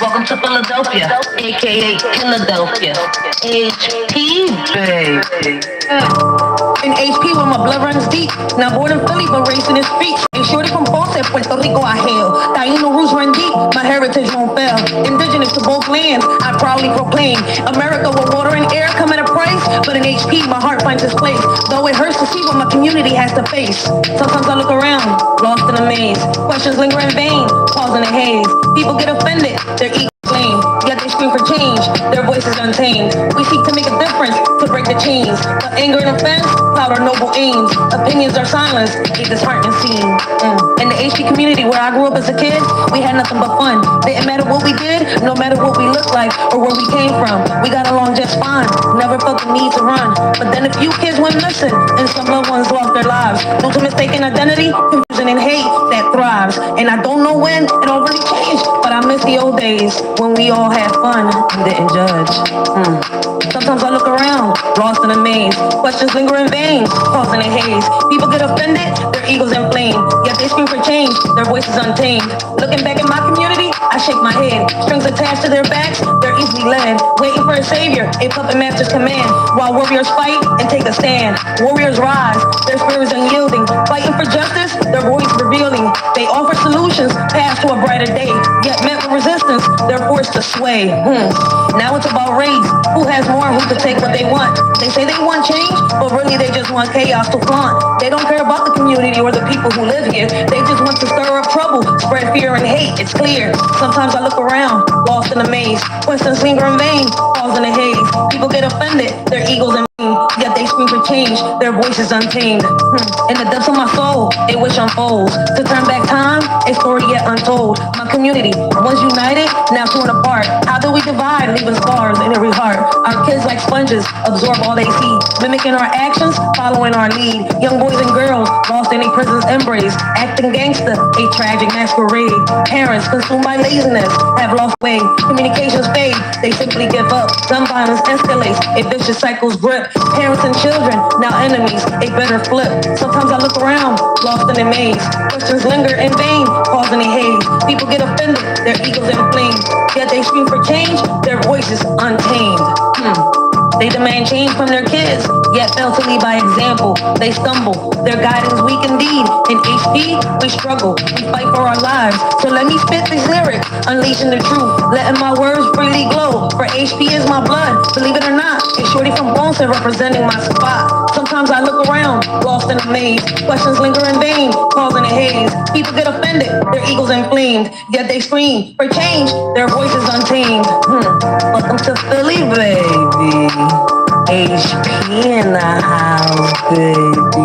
Welcome to Philadelphia, aka Philadelphia. HP, baby. In HP where my blood runs deep. Now born in Philly but raised in the streets. A shorty from Ponce, Puerto Rico I hail. Taino roots run deep, my heritage won't fail. Indigenous to both lands, I proudly proclaim. America where water and air come at a price. But in HP my heart finds its place. Though it hurts to see what my community has to face. Sometimes I look around, lost in a maze. Questions linger in vain, pause in the haze. People get offended, their ego flame, yet they scream for change, their voices untamed. We seek to make a difference, to break the chains, but anger and offense cloud our noble aims. Opinions are silenced, a disheartening scene. In the HP community where I grew up as a kid, we had nothing but fun. Didn't matter what we did, no matter what we looked like or where we came from. We got along just fine, never felt the need to run. But then a few kids went missing, and some loved ones lost their lives due to mistaken identity, confusion and hate that thrives. And I don't know when it all really changed, but I miss the old days when we all had fun and didn't judge. Sometimes I look around, lost in a maze. Questions linger in vain, pause in a haze. People get offended, their egos inflamed. Yet they scream for change, their voices untamed. Looking back at my community, I shake my head. Strings attached to their backs, they're easily led. Waiting for a savior, a puppet master's command. While warriors fight and take a stand. Warriors rise, their spirits unyielding. Fighting for justice, their voice revealing. They offer solutions, paths to a brighter day. Yet met with resistance, they're forced to sway. Now it's about race. Who has more and who can take what they want? They say they want change, but really they just want chaos to flaunt. They don't care about the community or the people who live here. They just want to stir up trouble, spread fear and hate. It's clear. Sometimes I look around, lost in a maze. Questions linger in vain, pause in a haze. People get offended, their egos and yet they scream for change, their voices untamed. In the depths of my soul, a wish unfolds. To turn back time, a story yet untold. My community, once united, now torn apart. How do we divide, leaving scars in every heart? Our kids like sponges, absorb all they see. Mimicking our actions, following our lead. Young boys and girls, lost in a prison's embrace. Acting gangster, a tragic masquerade. Parents, consumed by laziness, have lost way. Communications fade, they simply give up. Gun violence escalates, a vicious cycle's grip. Parents and children, now enemies, a better flip. Sometimes I look around, lost in a maze. Questions linger in vain, pause in a haze. People get offended, their egos inflamed. Yet they scream for change, their voices untamed. They demand change from their kids, yet fail to lead by example. They stumble, their guidance weak indeed. In HP, we struggle, we fight for our lives. So let me spit these lyrics, unleashing the truth, letting my words freely glow. For HP is my blood, believe it or not. A shorty from Ponce representing my spot. Sometimes I look around, lost in a maze. Questions linger in vain, pause in a haze. People get offended, their egos inflamed. Yet they scream for change, their voices untamed. Welcome to Philly, baby. HP in the house, baby.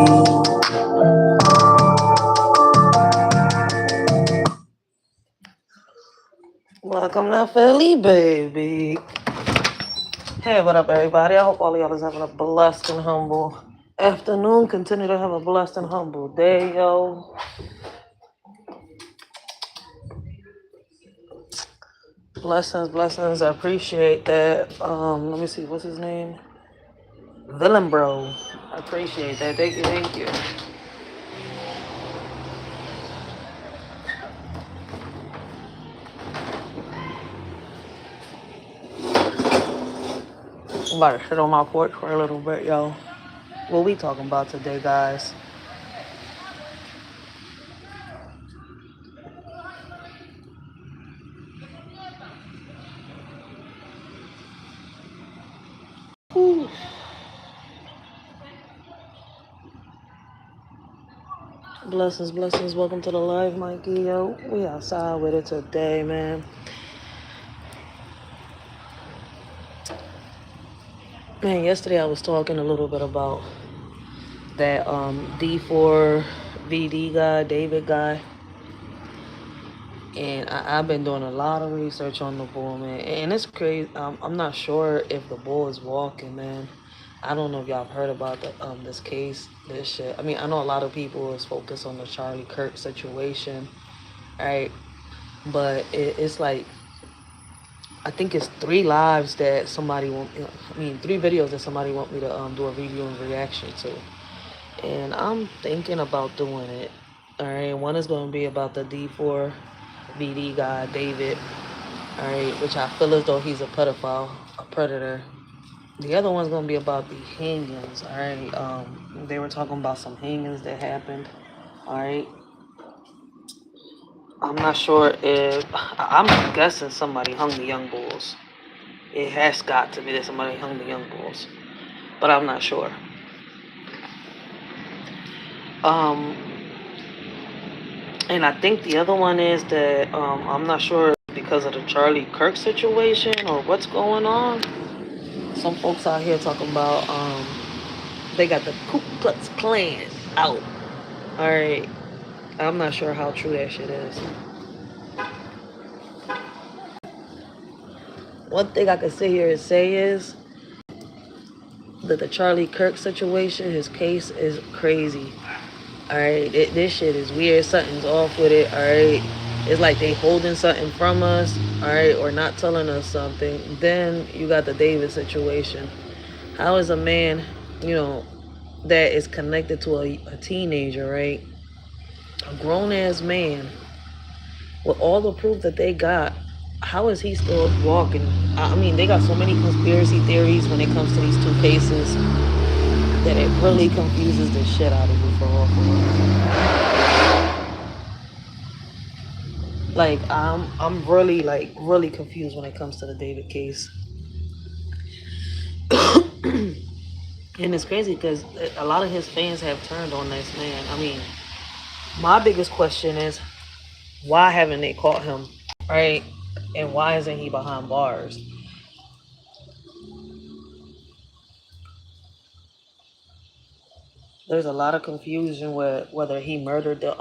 Welcome to Philly, baby. Hey, what up, everybody? I hope all of y'all is having a blessed and humble afternoon. Continue to have a blessed and humble day, yo. Blessings, blessings. I appreciate that. Let me see. What's his name? Villain Bro. I appreciate that. Thank you, thank you. I'm about to sit on my porch for a little bit, yo. What we talking about today, guys? Whew. Blessings, blessings. Welcome to the live, Mikey, yo. We outside with it today, man. Man, yesterday I was talking a little bit about that D4 VD guy, David guy. And I've been doing a lot of research on the bull, man. And it's crazy. I'm not sure if the bull is walking, man. I don't know if y'all have heard about this case, this shit. I mean, I know a lot of people is focused on the Charlie Kirk situation, right? But it's like, I think it's 3 lives that somebody want, 3 videos that somebody want me to do a review and reaction to. And I'm thinking about doing it. All right, one is going to be about the D4 VD guy, David. Alright, which I feel as though he's a pedophile, a predator. The other one's gonna be about the hangings, alright? They were talking about some hangings that happened, alright? I'm not sure if, I'm guessing somebody hung the young bulls. It has got to be that somebody hung the young bulls, but I'm not sure. And I think the other one is that, I'm not sure because of the Charlie Kirk situation or what's going on. Some folks out here talking about, they got the Ku Klux Klan out. Alright, I'm not sure how true that shit is. One thing I can sit here and say is that the Charlie Kirk situation, his case is crazy. Alright, this shit is weird. Something's off with it. Alright, it's like they holding something from us. Alright, or not telling us something. Then you got the David situation. How is a man, that is connected to a teenager, right? A grown-ass man with all the proof that they got, how is he still walking? I mean, they got so many conspiracy theories when it comes to these two cases that it really confuses the shit out of you for all. Like, I'm really, really confused when it comes to the David case. And it's crazy because a lot of his fans have turned on this man. I mean, my biggest question is, why haven't they caught him, right? And why isn't he behind bars? There's a lot of confusion with whether he murdered the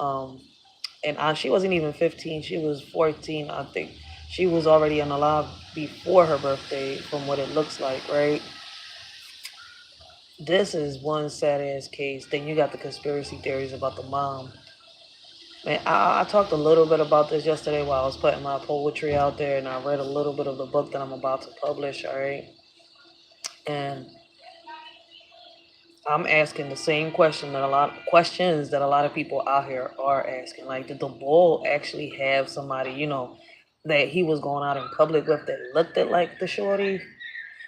and she wasn't even 15, she was 14, I think. She was already unalive before her birthday, from what it looks like, right? This is one sad ass case. Then you got the conspiracy theories about the mom. Man, I talked a little bit about this yesterday while I was putting my poetry out there, and I read a little bit of the book that I'm about to publish, all right? And I'm asking the same questions that a lot of people out here are asking. Like, did the bull actually have somebody, that he was going out in public with that looked at like the shorty?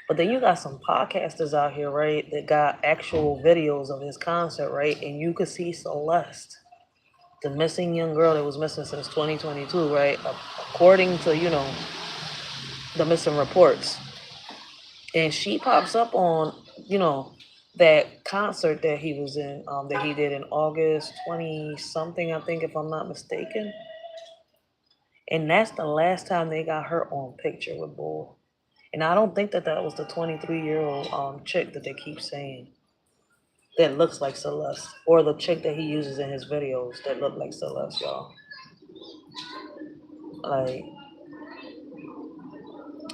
But then you got some podcasters out here, right, that got actual videos of his concert, right? And you could see Celeste, the missing young girl that was missing since 2022, right? According to, the missing reports. And she pops up on, that concert that he was in, that he did in August 20-something, I think, if I'm not mistaken. And that's the last time they got her on picture with Bull. And I don't think that was the 23-year-old chick that they keep saying that looks like Celeste, or the chick that he uses in his videos that look like Celeste, y'all. Like,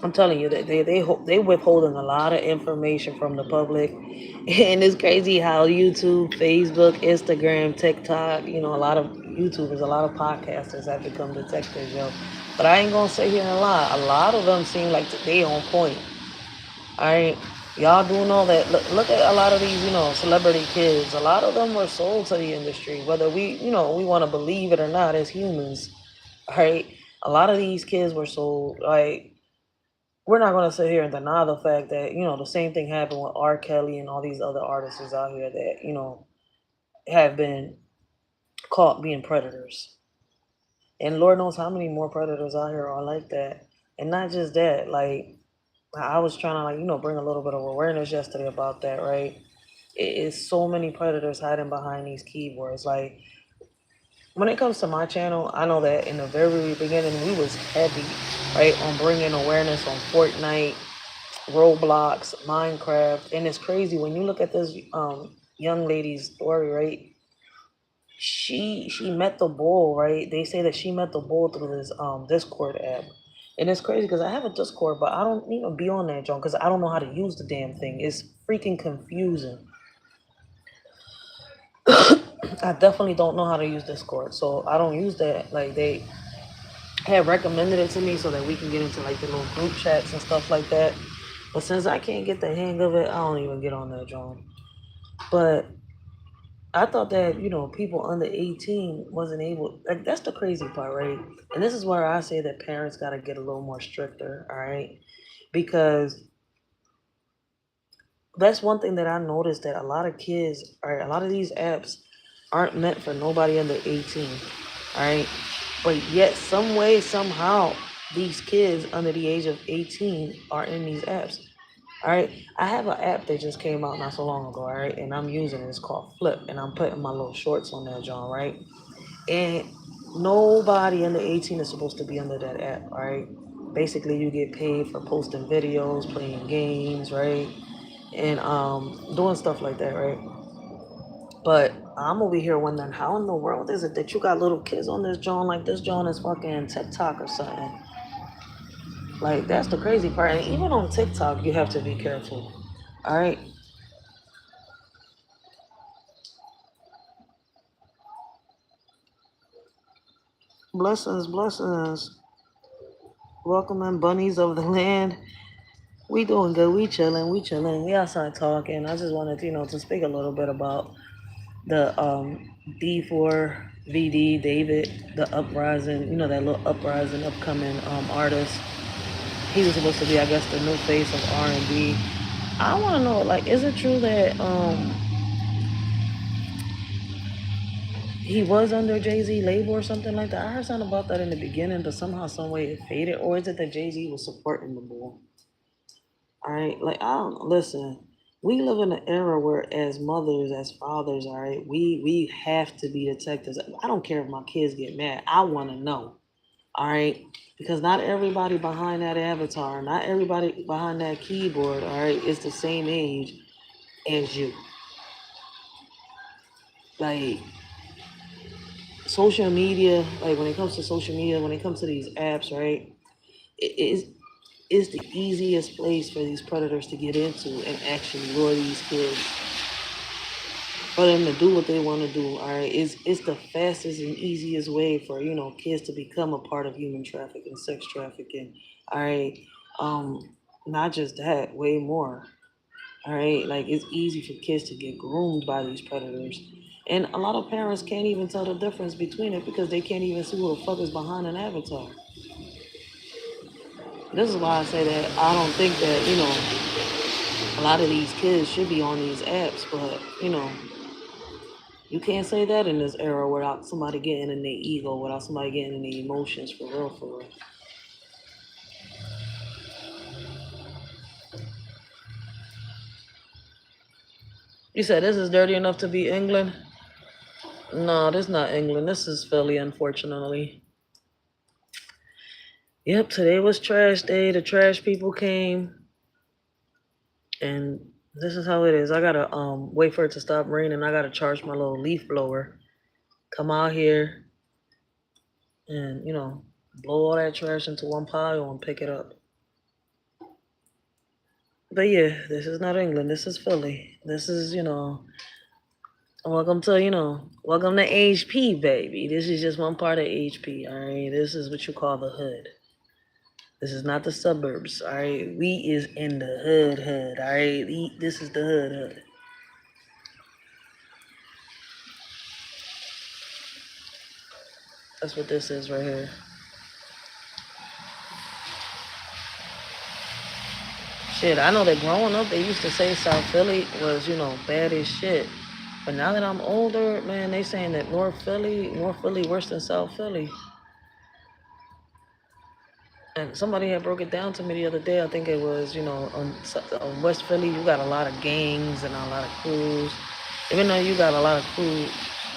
I'm telling you that they withholding a lot of information from the public, and it's crazy how YouTube, Facebook, Instagram, TikTok, a lot of YouTubers, a lot of podcasters have become detectives, yo. But I ain't gonna sit here and lie. A lot of them seem like they on point. All right, y'all do know that. Look at a lot of these, celebrity kids. A lot of them were sold to the industry, whether we want to believe it or not as humans. All right, a lot of these kids were sold. Like, we're not going to sit here and deny the fact that, the same thing happened with R. Kelly and all these other artists out here that, have been caught being predators. And Lord knows how many more predators out here are like that. And not just that, like, I was trying to, bring a little bit of awareness yesterday about that, right? It is so many predators hiding behind these keyboards. Like, when it comes to my channel, I know that in the very beginning, we was heavy, right, on bringing awareness on Fortnite, Roblox, Minecraft. And it's crazy when you look at this young lady's story, right? She met the bull, right? They say that she met the bull through this Discord app. And it's crazy because I have a Discord, but I don't even be on that, John, because I don't know how to use the damn thing. It's freaking confusing. I definitely don't know how to use Discord, so I don't use that. Like, they have recommended it to me so that we can get into like the little group chats and stuff like that. But since I can't get the hang of it, I don't even get on that, John. But I thought that, people under 18 wasn't able, like, that's the crazy part, right? And this is where I say that parents got to get a little more stricter, all right? Because that's one thing that I noticed, that a lot of kids, all right, a lot of these apps aren't meant for nobody under 18, all right? But yet, some way, somehow, these kids under the age of 18 are in these apps. All right, I have an app that just came out not so long ago, all right, and I'm using it. It's called Flip, and I'm putting my little shorts on that, John, right? And nobody under 18 is supposed to be under that app, all right? Basically, you get paid for posting videos, playing games, right? And doing stuff like that, right? But I'm over here wondering, how in the world is it that you got little kids on this John? Like, this John is fucking TikTok or something. Like, that's the crazy part. And even on TikTok, you have to be careful. All right. Blessings, blessings. Welcome in, bunnies of the land. We doing good. We chilling. We chilling. We outside talking. I just wanted, to speak a little bit about the D4 VD David, the uprising. That little uprising upcoming artist. He was supposed to be, I guess, the new face of R&B. I want to know, like, is it true that he was under Jay-Z label or something like that? I heard something about that in the beginning, but somehow, some way it faded. Or is it that Jay-Z was supporting the bull? All right, like, I don't know. Listen, we live in an era where, as mothers, as fathers, all right, we have to be detectives. I don't care if my kids get mad. I want to know, all right, because not everybody behind that avatar, not everybody behind that keyboard, all right, is the same age as you. Like, social media, like, when it comes to social media, when it comes to these apps, right, it's the easiest place for these predators to get into and actually lure these kids, for them to do what they want to do. All right, it's the fastest and easiest way for kids to become a part of human trafficking, sex trafficking. All right, not just that, way more. All right, like, it's easy for kids to get groomed by these predators. And a lot of parents can't even tell the difference between it because they can't even see who the fuck is behind an avatar. This is why I say that I don't think that, a lot of these kids should be on these apps, but, you can't say that in this era without somebody getting in their ego, without somebody getting in their emotions, for real, for real. You said this is dirty enough to be England? No, this is not England. This is Philly, unfortunately. Yep, today was trash day. The trash people came. And this is how it is. I gotta wait for it to stop raining. I gotta charge my little leaf blower. Come out here and, blow all that trash into one pile and pick it up. But yeah, this is not England. This is Philly. This is, welcome to, welcome to HP, baby. This is just one part of HP, all right? This is what you call the hood. This is not the suburbs, all right? We is in the hood, all right? This is the hood. That's what this is right here. Shit, I know that growing up, they used to say South Philly was, bad as shit. But now that I'm older, man, they saying that North Philly worse than South Philly. And somebody had broke it down to me the other day. I think it was, on West Philly, you got a lot of gangs and a lot of crews. Even though you got a lot of crews,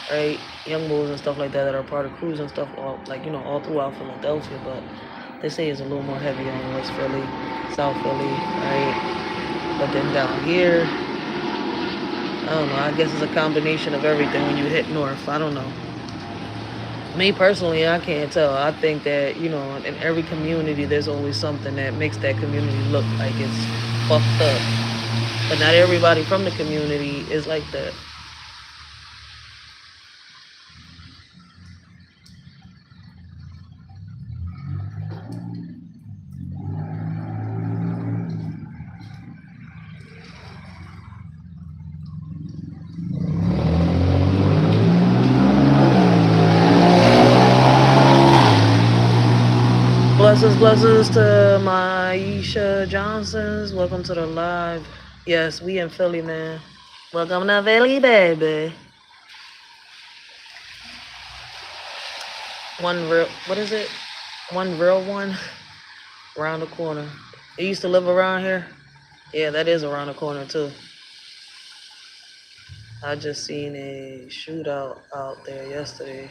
right, young boys and stuff like that are part of crews and stuff, all throughout Philadelphia. But they say it's a little more heavy on West Philly, South Philly, right? But then down here, I don't know. I guess it's a combination of everything when you hit north. I don't know. Me personally, I can't tell. I think that, in every community, there's always something that makes that community look like it's fucked up. But not everybody from the community is like that. Blessings to my Aisha Johnsons. Welcome to the live. Yes, we in Philly, man. Welcome to Philly, baby. One real, what is it? One real one around the corner. You used to live around here? Yeah, that is around the corner, too. I just seen a shootout out there yesterday.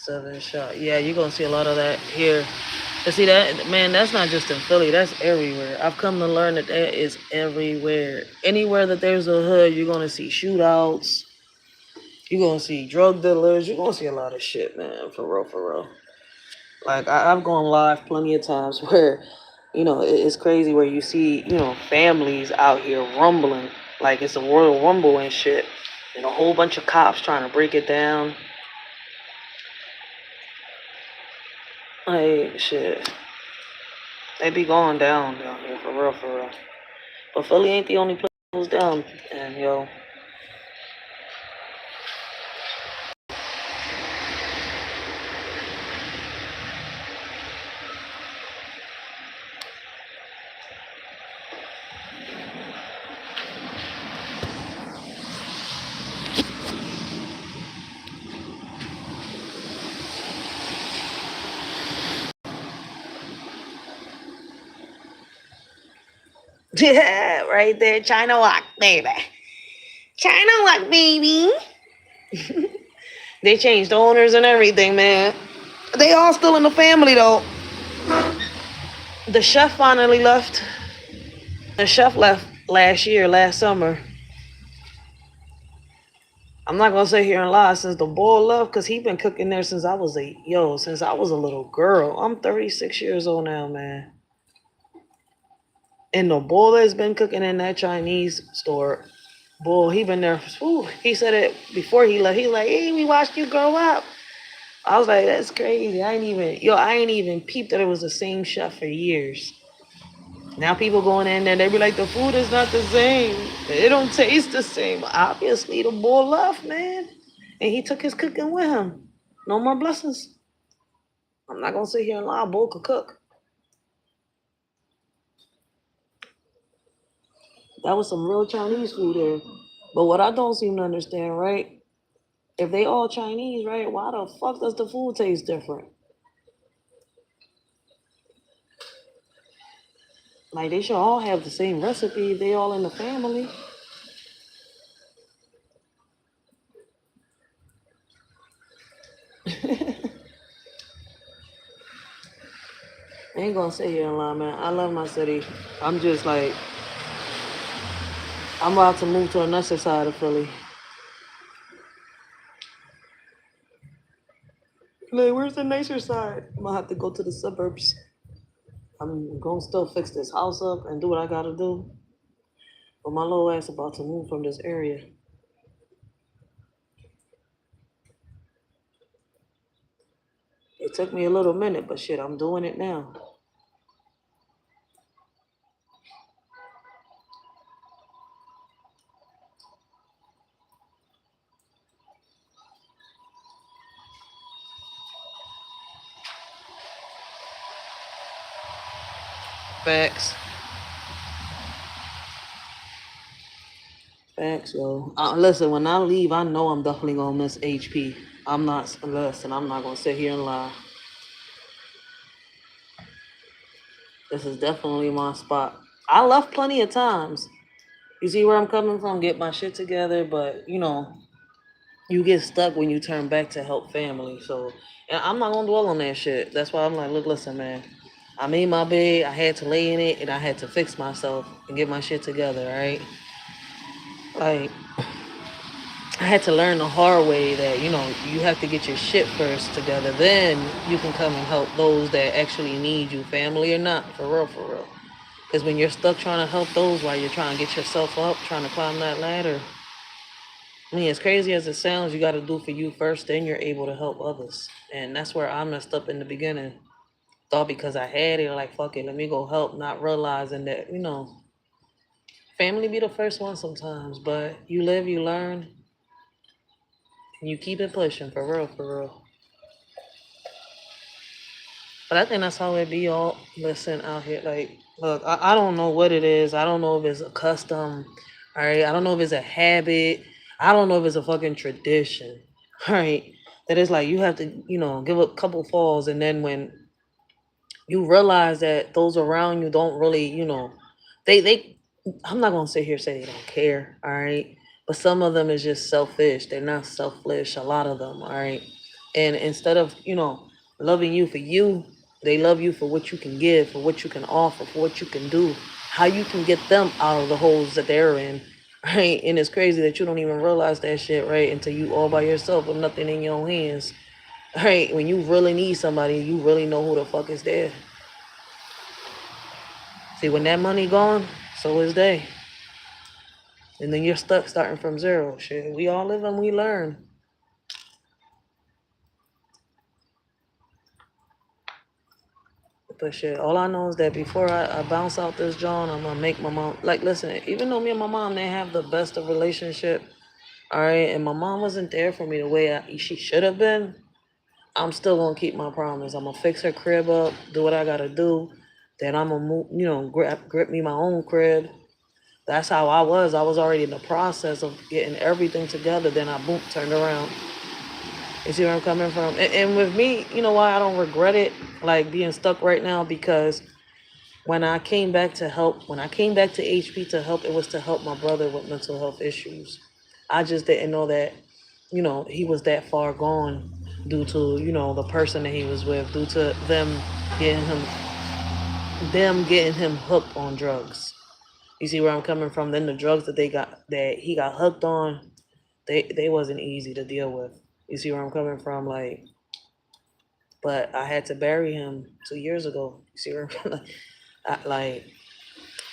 7 shot. Yeah, you're going to see a lot of that here. But see that, man, that's not just in Philly, that's everywhere. I've come to learn that that is everywhere. Anywhere that there's a hood, you're gonna see shootouts, you're gonna see drug dealers, you're gonna see a lot of shit, man, for real, for real. Like, I've gone live plenty of times where, it's crazy where you see, families out here rumbling, like it's a Royal Rumble and shit, and a whole bunch of cops trying to break it down. Like, shit. They be going down here, for real, for real. But Philly ain't the only place that goes down. And, yo. Yeah, right there. China walk, baby. China walk, baby. They changed owners and everything, man. They all still in the family, though. The chef finally left. The chef left last summer. I'm not gonna sit here and lie, since the boy left, because he been cooking there since I was a little girl. I'm 36 years old now, man. And the boy that's been cooking in that Chinese store, boy, he been there. Whew, he said it before he left. He's like, hey, we watched you grow up. I was like, that's crazy. I ain't even peeped that it was the same chef for years. Now people going in there, they be like, the food is not the same. It don't taste the same. Obviously, the boy left, man. And he took his cooking with him. No more blessings. I'm not going to sit here and lie. Boy could cook. That was some real Chinese food there. But what I don't seem to understand, right? If they all Chinese, right, why the fuck does the food taste different? Like, they should all have the same recipe if they all in the family. I ain't gonna sit here and lie, man. I love my city. I'm just like, I'm about to move to the nicer side of Philly. Like, where's the nicer side? I'm gonna have to go to the suburbs. I'm gonna still fix this house up and do what I gotta do. But my little ass about to move from this area. It took me a little minute, but shit, I'm doing it now. Facts. Facts, yo. Listen, when I leave, I know I'm definitely gonna miss HP. I'm not gonna sit here and lie. This is definitely my spot. I left plenty of times. You see where I'm coming from? Get my shit together, but you get stuck when you turn back to help family. So, and I'm not gonna dwell on that shit. That's why I'm like, look, listen, man. I made my bed. I had to lay in it, and I had to fix myself and get my shit together. Right? Like, I had to learn the hard way that you have to get your shit first together. Then you can come and help those that actually need you, family or not. For real, for real. Because when you're stuck trying to help those while you're trying to get yourself up, trying to climb that ladder. I mean, as crazy as it sounds, you got to do for you first, then you're able to help others. And that's where I messed up in the beginning. Thought because I had it, like, fuck it, let me go help, not realizing that, family be the first one sometimes. But you live, you learn, and you keep it pushing, for real, for real. But I think that's how it be all listen out here. Like, look, I don't know what it is. I don't know if it's a custom. All right. I don't know if it's a habit. I don't know if it's a fucking tradition. All right. That is like you have to, give a couple falls, and then when you realize that those around you don't really, they I'm not gonna sit here and say they don't care, all right. But some of them is just selfish. They're not selfish, a lot of them, all right. And instead of, loving you for you, they love you for what you can give, for what you can offer, for what you can do, how you can get them out of the holes that they're in. Right. And it's crazy that you don't even realize that shit, right, until you all by yourself with nothing in your hands. Right. When you really need somebody, you really know who the fuck is there. See, when that money gone, so is they. And then you're stuck starting from zero. Shit, we all live and we learn. But shit, all I know is that before I bounce out this joint, I'm gonna make my mom, like, listen, even though me and my mom didn't have the best of relationship, all right, and my mom wasn't there for me the way she should have been, I'm still gonna keep my promise. I'm gonna fix her crib up, do what I gotta do. Then I'm gonna move, grip me my own crib. That's how I was. I was already in the process of getting everything together. Then I boom, turned around. You see where I'm coming from? And with me, you know why I don't regret it, like being stuck right now? Because when I came back to help, when I came back to HP to help, it was to help my brother with mental health issues. I just didn't know that, he was that far gone due to, the person that he was with, due to getting him, them getting him hooked on drugs. You see where I'm coming from? Then the drugs that he got hooked on, they wasn't easy to deal with. You see where I'm coming from? Like, but I had to bury him 2 years ago. You see where I'm like,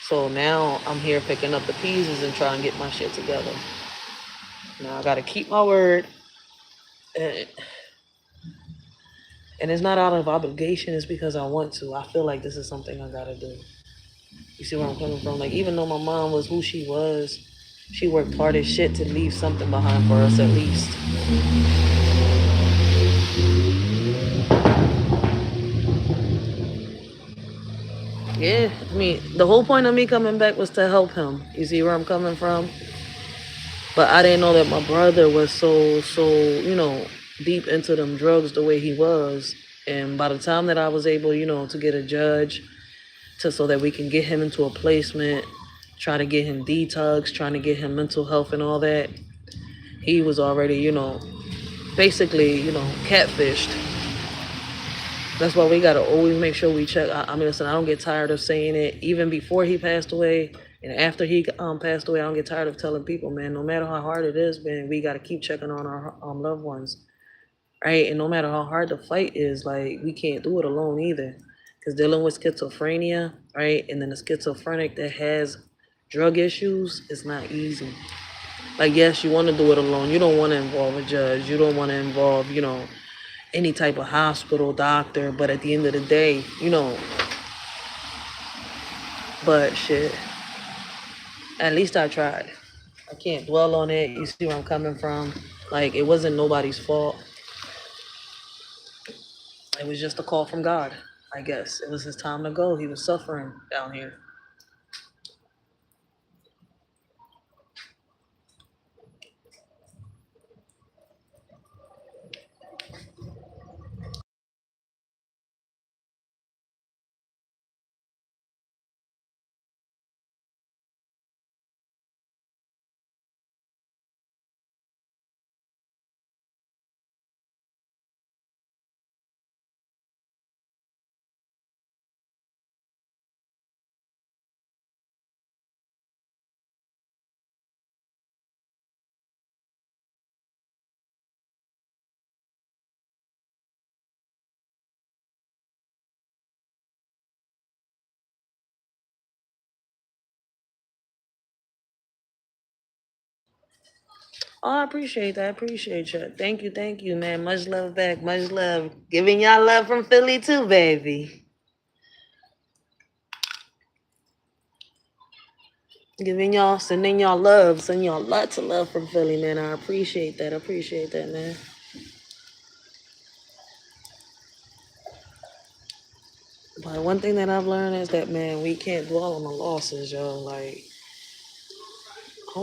so now I'm here picking up the pieces and trying to get my shit together. Now I gotta keep my word, and it's not out of obligation. It's because I want to. I feel like this is something I gotta do. You see where I'm coming from? Like, even though my mom was who she was, she worked hard as shit to leave something behind for us at least. Yeah, I mean, the whole point of me coming back was to help him. You see where I'm coming from? But I didn't know that my brother was so, deep into them drugs the way he was. And by the time that I was able, to get a judge so that we can get him into a placement, try to get him detox, trying to get him mental health and all that, he was already, basically, catfished. That's why we gotta always make sure we check. I mean, listen, I don't get tired of saying it. Even before he passed away, and after he passed away, I don't get tired of telling people, man. No matter how hard it is, man, we gotta keep checking on our loved ones, right? And no matter how hard the fight is, like, we can't do it alone either. Because dealing with schizophrenia, right, and then the schizophrenic that has drug issues, it's not easy. Like, yes, you want to do it alone. You don't want to involve a judge. You don't want to involve, any type of hospital, doctor. But at the end of the day, but shit, at least I tried. I can't dwell on it. You see where I'm coming from? Like, it wasn't nobody's fault. It was just a call from God, I guess. It was his time to go. He was suffering down here. Oh, I appreciate that. I appreciate you. Thank you, man. Much love back. Much love. Giving y'all love from Philly too, baby. Sending y'all love, sending y'all lots of love from Philly, man. I appreciate that. I appreciate that, man. But one thing that I've learned is that, man, we can't dwell on the losses, yo. Like, how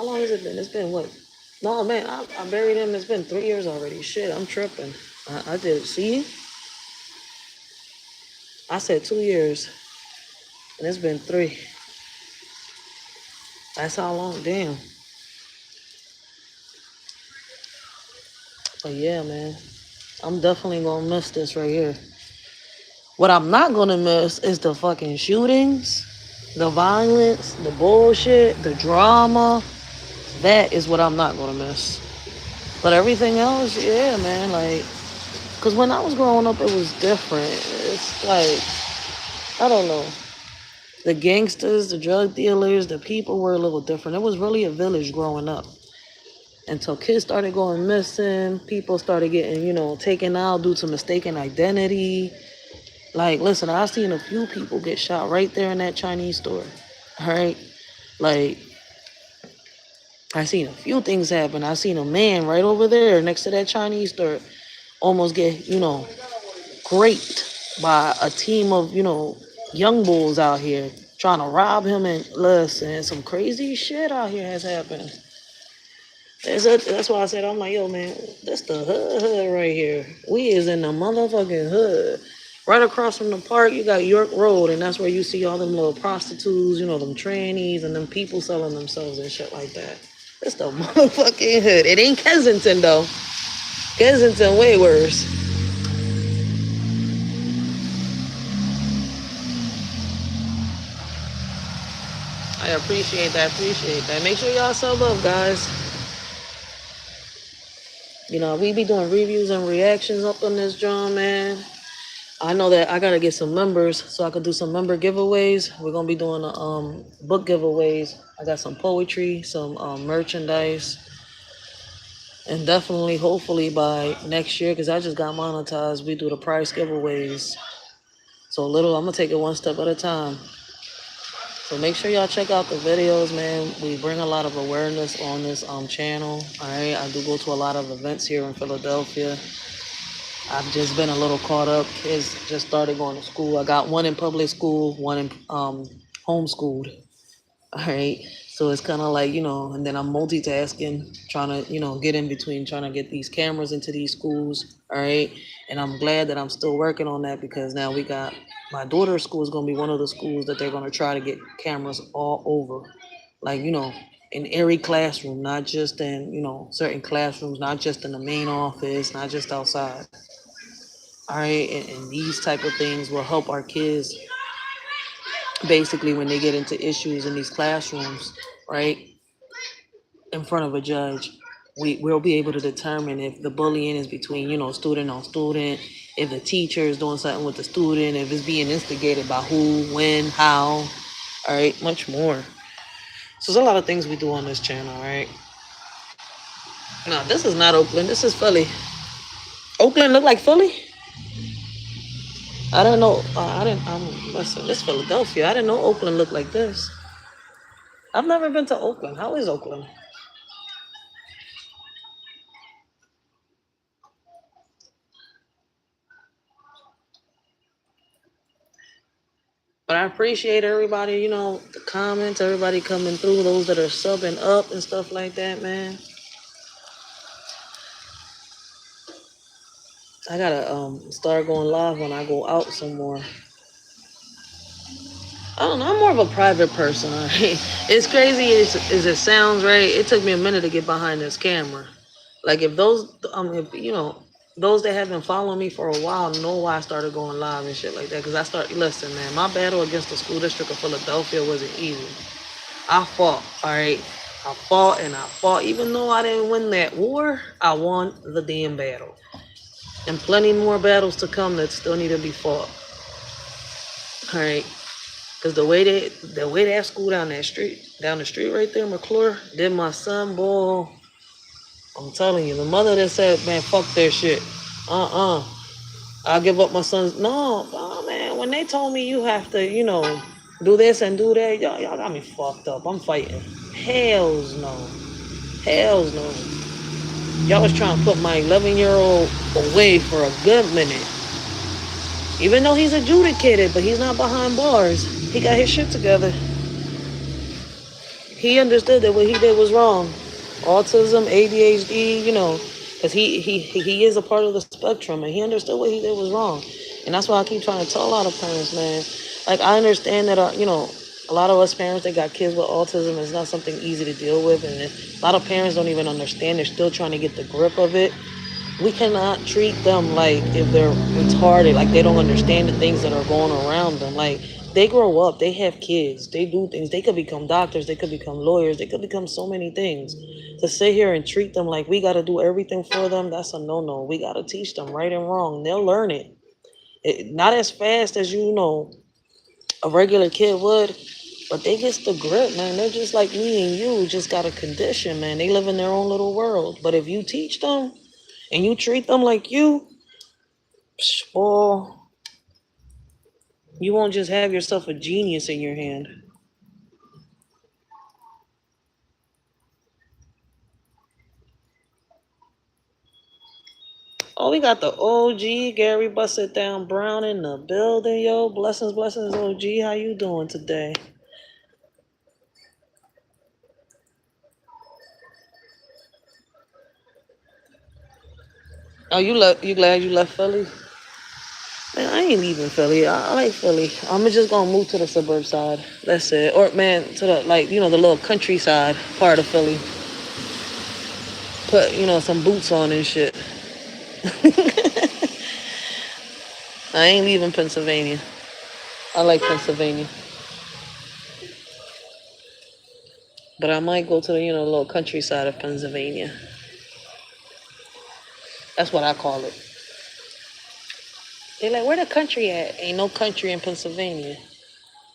long has it been? It's been what? No, man, I buried him. It's been 3 years already. Shit, I'm tripping. I did. See? I said 2 years, and it's been 3. That's how long. Damn. But yeah, man, I'm definitely gonna miss this right here. What I'm not gonna miss is the fucking shootings, the violence, the bullshit, the drama. That is what I'm not gonna miss. But everything else, yeah, man, like, cause when I was growing up, it was different. It's like, I don't know. The gangsters, the drug dealers, the people were a little different. It was really a village growing up. Until kids started going missing, people started getting, taken out due to mistaken identity. Like, listen, I've seen a few people get shot right there in that Chinese store. All right? Like, I seen a few things happen. I seen a man right over there next to that Chinese store almost get, raped by a team of, young bulls out here trying to rob him. And listen, some crazy shit out here has happened. That's why I said, I'm like, yo, man, that's the hood right here. We is in the motherfucking hood. Right across from the park, you got York Road, and that's where you see all them little prostitutes, them trannies, and them people selling themselves and shit like that. It's the motherfucking hood. It ain't Kensington, though. Kensington way worse. I appreciate that. Make sure y'all sub up, guys. We be doing reviews and reactions up on this John, man. I know that I gotta get some members so I could do some member giveaways. We're gonna be doing book giveaways. I got some poetry, some merchandise, and definitely, hopefully by next year, because I just got monetized, we do the prize giveaways. So I'm gonna take it one step at a time. So make sure y'all check out the videos, man. We bring a lot of awareness on this channel. All right, I do go to a lot of events here in Philadelphia. I've just been a little caught up. Kids just started going to school. I got one in public school, one in homeschooled. All right, so it's kind of like, and then I'm multitasking, trying to, get in between, trying to get these cameras into these schools. All right, and I'm glad that I'm still working on that, because now we got my daughter's school is going to be one of the schools that they're going to try to get cameras all over, like, in every classroom, not just in, certain classrooms, not just in the main office, not just outside. All right, and these type of things will help our kids basically when they get into issues in these classrooms, right, in front of a judge. We'll be able to determine if the bullying is between, student on student, if the teacher is doing something with the student, if it's being instigated by who, when, how, all right, much more. So there's a lot of things we do on this channel, all right? No, this is not Oakland. This is Philly. Oakland look like Philly? I don't know. Listen, this is Philadelphia. I didn't know Oakland looked like this. I've never been to Oakland. How is Oakland? But I appreciate everybody, the comments, everybody coming through, those that are subbing up and stuff like that, man. I gotta start going live when I go out some more. I don't know. I'm more of a private person. All right? It's crazy as it sounds, right? It took me a minute to get behind this camera. Like if those that have been following me for a while know why I started going live and shit like that. Because listen, man, my battle against the school district of Philadelphia wasn't easy. I fought, all right? I fought. Even though I didn't win that war, I won the damn battle. And plenty more battles to come that still need to be fought. All right? Because the way that school down the street right there, McClure, did my son, boy, I'm telling you, the mother that said, man, fuck that shit. I'll give up my son's. No, man, when they told me you have to, do this and do that, y'all got me fucked up. I'm fighting. Hells no. Y'all was trying to put my 11-year-old away for a good minute. Even though he's adjudicated, but he's not behind bars. He got his shit together. He understood that what he did was wrong. Autism, ADHD, because he is a part of the spectrum, and he understood what he did was wrong. And that's why I keep trying to tell a lot of parents, man. Like, I understand that, a lot of us parents that got kids with autism is not something easy to deal with, and a lot of parents don't even understand. They're still trying to get the grip of it. We cannot treat them like if they're retarded, like they don't understand the things that are going around them. Like, they grow up, they have kids, they do things. They could become doctors, they could become lawyers, they could become so many things. To sit here and treat them like we got to do everything for them, that's a no-no. We got to teach them right and wrong. They'll learn it. Not as fast as, a regular kid would, but they get the grip, man. They're just like me and you, just got a condition, man. They live in their own little world. But if you teach them and you treat them like you, boy, you won't just have yourself a genius in your hand. Oh, we got the OG Gary Busted Down Brown in the building, yo. Blessings, blessings, OG. How you doing today? Oh, you glad you left Philly? Man, I ain't leaving Philly. I like Philly. I'm just gonna move to the suburb side. That's it. Or, man, to the, the little countryside part of Philly. Put, some boots on and shit. I ain't leaving Pennsylvania. I like Pennsylvania. But I might go to the, little countryside of Pennsylvania. That's what I call it. They're like, where the country at? Ain't no country in Pennsylvania.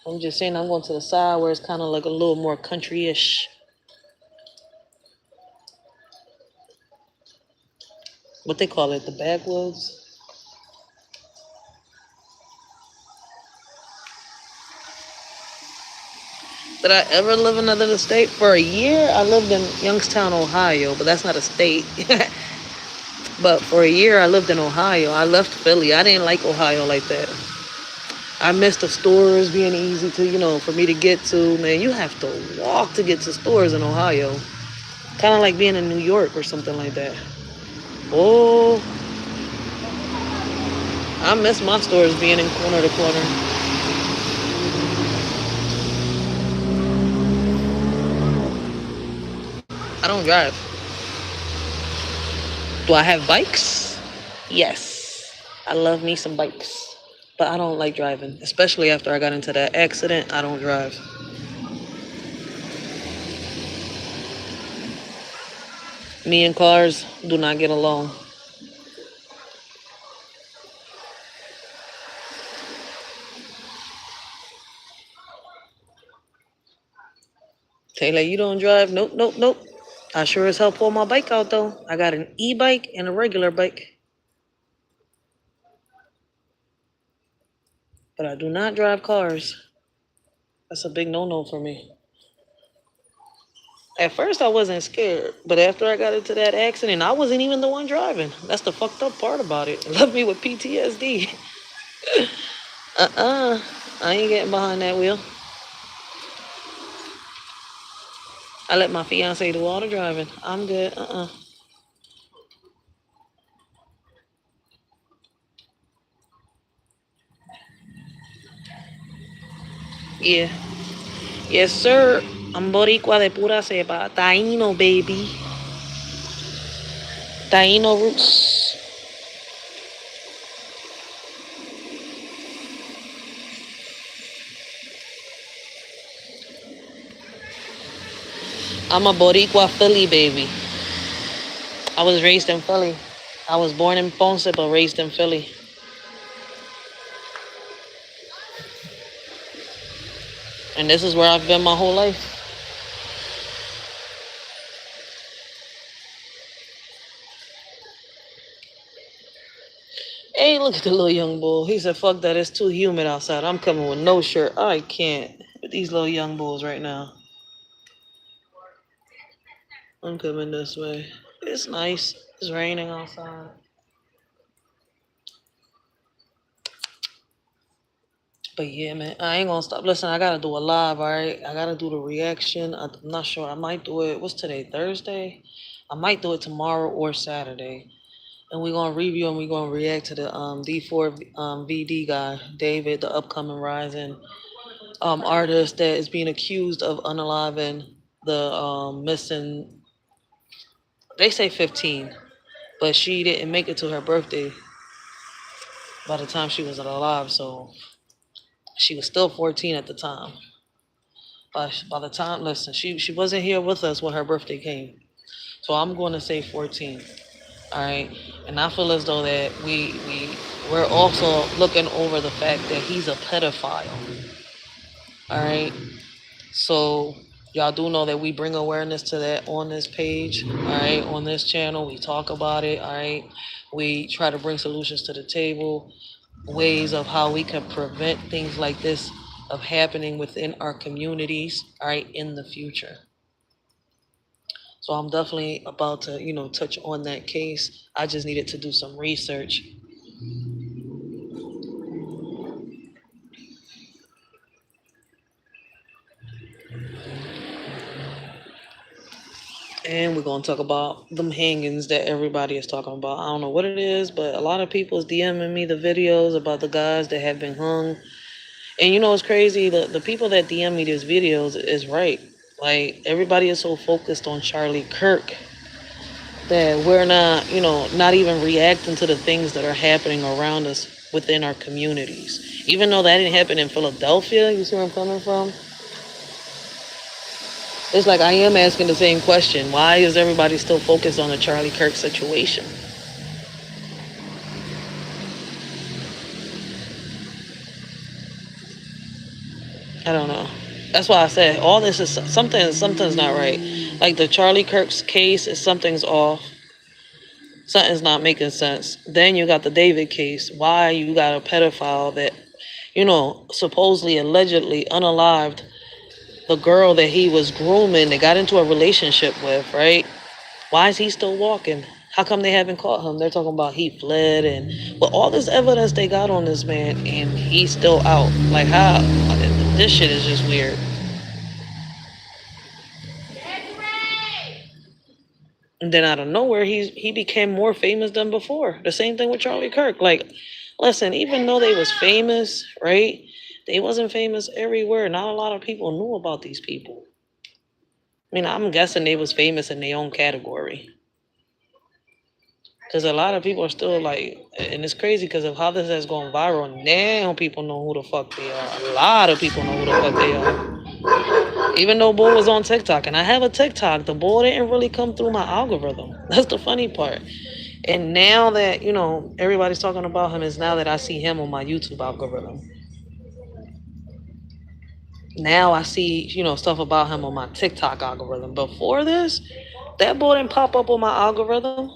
I'm just saying I'm going to the side where it's kind of like a little more country-ish. What they call it, the backwoods? Did I ever live in another state? For a year, I lived in Youngstown, Ohio, but that's not a state. But for a year, I lived in Ohio. I left Philly. I didn't like Ohio like that. I missed the stores being easy to, for me to get to. Man, you have to walk to get to stores in Ohio. Kind of like being in New York or something like that. Oh, I miss my stores being in corner to corner. I don't drive. Do I have bikes? Yes. I love me some bikes. But I don't like driving. Especially after I got into that accident, I don't drive. Me and cars do not get along. Taylor, you don't drive? Nope, nope, nope. I sure as hell pull my bike out though. I got an e-bike and a regular bike. But I do not drive cars. That's a big no-no for me. At first I wasn't scared, but after I got into that accident, I wasn't even the one driving. That's the fucked up part about it. It left me with PTSD. I ain't getting behind that wheel. I let my fiance do all the driving. I'm good. Yeah. Yes, sir. I'm Boricua de pura cepa. Taíno, baby. Taíno roots. I'm a Boricua Philly baby. I was raised in Philly. I was born in Ponce, but raised in Philly. And this is where I've been my whole life. Hey, look at the little young bull. He said, fuck that, it's too humid outside. I'm coming with no shirt. I can't with these little young bulls right now. I'm coming this way. It's nice. It's raining outside. But yeah, man, I ain't gonna stop. Listen, I gotta do a live, all right? I gotta do the reaction. I'm not sure. I might do it. What's today? Thursday? I might do it tomorrow or Saturday. And we're gonna review and we're gonna react to the D4 VD guy, David, the upcoming rising artist that is being accused of unaliving the missing. They say 15, but she didn't make it to her birthday by the time she was alive, so she was still 14 at the time. By the time, listen, she wasn't here with us when her birthday came, so I'm going to say 14. All right, and I feel as though that we're also looking over the fact that he's a pedophile. All right, so y'all do know that we bring awareness to that on this page. All right, on this channel, we talk about it. All right, we try to bring solutions to the table, ways of how we can prevent things like this of happening within our communities, all right, in the future. So I'm definitely about to, touch on that case. I just needed to do some research. And we're going to talk about them hangings that everybody is talking about. I don't know what it is, but a lot of people is DMing me the videos about the guys that have been hung. And it's crazy. The people that DM me these videos is right. Like, everybody is so focused on Charlie Kirk that we're not even reacting to the things that are happening around us within our communities. Even though that didn't happen in Philadelphia, you see where I'm coming from? It's like I am asking the same question. Why is everybody still focused on the Charlie Kirk situation? I don't know. That's why I said all this is something's not right. Like the Charlie Kirk's case is something's off. Something's not making sense. Then you got the David case. Why you got a pedophile that, supposedly, allegedly unalived the girl that he was grooming, they got into a relationship with, right? Why is he still walking? How come they haven't caught him? They're talking about he fled and but all this evidence they got on this man and he's still out. Like how this shit is just weird. And then out of nowhere he became more famous than before. The same thing with Charlie Kirk. Like, listen, even though they was famous, right? They wasn't famous everywhere. Not a lot of people knew about these people. I mean, I'm guessing they was famous in their own category. Because a lot of people are still like, and it's crazy because of how this has gone viral. Now people know who the fuck they are. A lot of people know who the fuck they are. Even though Bull was on TikTok, and I have a TikTok, the Bull didn't really come through my algorithm. That's the funny part. And now that, everybody's talking about him is now that I see him on my YouTube algorithm. Now I see, stuff about him on my TikTok algorithm. Before this, that boy didn't pop up on my algorithm.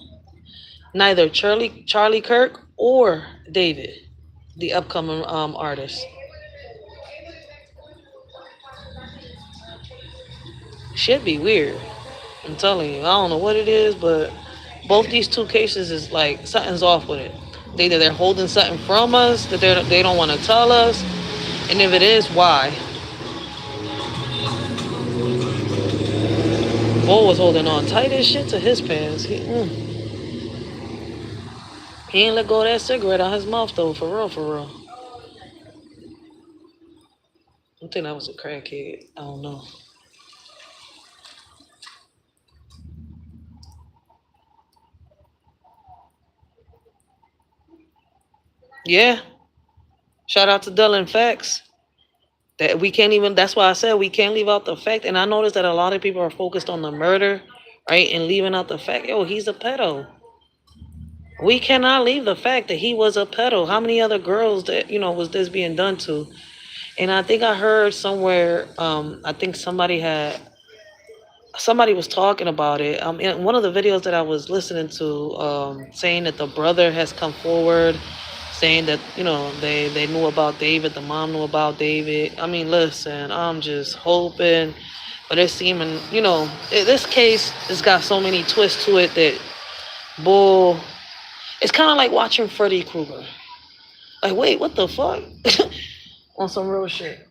Neither Charlie Kirk or David, the upcoming artist. Should be weird. I'm telling you, I don't know what it is, but both these two cases is like something's off with it. Either they're holding something from us that they don't want to tell us, and if it is, why? Bull was holding on tight as shit to his pants. He ain't let go of that cigarette out his mouth though, for real, for real. I think that was a crackhead. I don't know. Yeah. Shout out to Dylan Facts. That we can't even, that's why I said we can't leave out the fact. And I noticed that a lot of people are focused on the murder, right? And leaving out the fact, he's a pedo. We cannot leave the fact that he was a pedo. How many other girls that, was this being done to? And I think I heard somewhere, I think somebody was talking about it. In one of the videos that I was listening to, saying that the brother has come forward, saying that, they knew about David, the mom knew about David. I mean, listen, I'm just hoping, but it's seeming, this case has got so many twists to it that, bull, it's kind of like watching Freddy Krueger. Like, wait, what the fuck? On some real shit.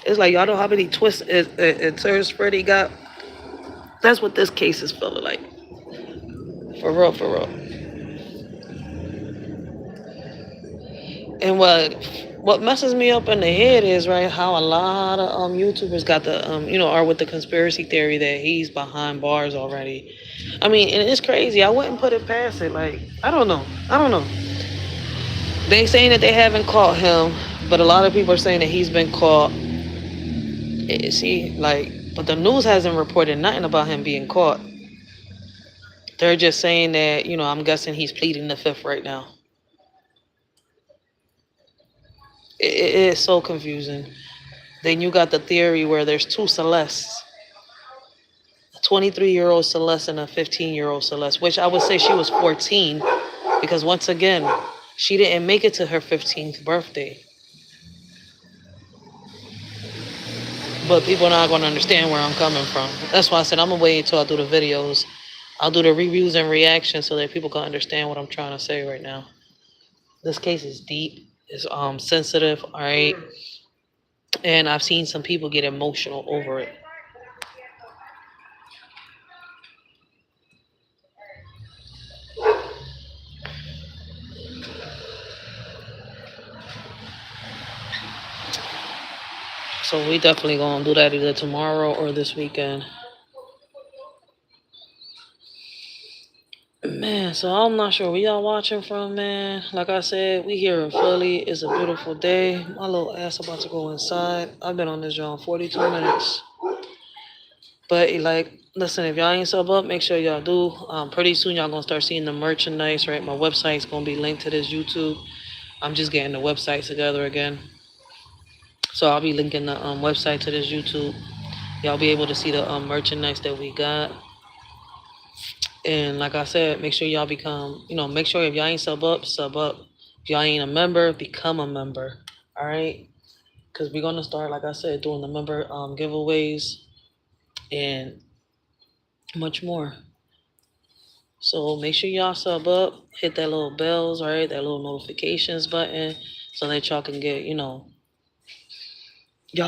It's like, y'all know how many twists and turns Freddie got? That's what this case is feeling like. For real, for real. And what messes me up in the head is, right, how a lot of YouTubers got the are with the conspiracy theory that he's behind bars already. I mean, and it's crazy. I wouldn't put it past it. Like, I don't know. They saying that they haven't caught him, but a lot of people are saying that he's been caught. See, like, but the news hasn't reported nothing about him being caught. They're just saying that, I'm guessing he's pleading the fifth right now. It is so confusing. Then you got the theory where there's two Celestes, a 23-year-old Celeste and a 15-year-old Celeste, which I would say she was 14 because, once again, she didn't make it to her 15th birthday. But people are not going to understand where I'm coming from. That's why I said I'm going to wait until I do the videos. I'll do the reviews and reactions so that people can understand what I'm trying to say right now. This case is deep. It's sensitive, all right? And I've seen some people get emotional over it. So we definitely gonna do that either tomorrow or this weekend. Man, so I'm not sure where y'all watching from, man. Like I said, we here in Philly. It's a beautiful day. My little ass about to go inside. I've been on this job 42 minutes. But like, listen, if y'all ain't sub up, make sure y'all do. Pretty soon y'all gonna start seeing the merchandise, right? My website's gonna be linked to this YouTube. I'm just getting the website together again. So I'll be linking the website to this YouTube. Y'all be able to see the merchandise that we got. And like I said, make sure y'all become, make sure if y'all ain't sub up, sub up. If y'all ain't a member, become a member. All right? Because we're going to start, like I said, doing the member giveaways and much more. So make sure y'all sub up, hit that little bells, all right? That little notifications button so that y'all can get, y'all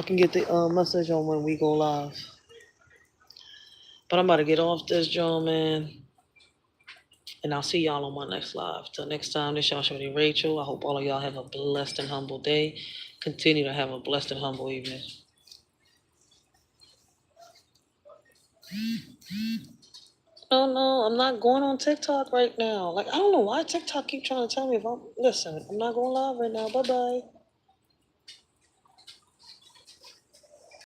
can get the message on when we go live. But I'm about to get off this, Joe, man. And I'll see y'all on my next live. Till next time, this y'all shorty Racheal. I hope all of y'all have a blessed and humble day. Continue to have a blessed and humble evening. No, I'm not going on TikTok right now. Like, I don't know why TikTok keep trying to tell me if I'm... Listen, I'm not going live right now. Bye-bye.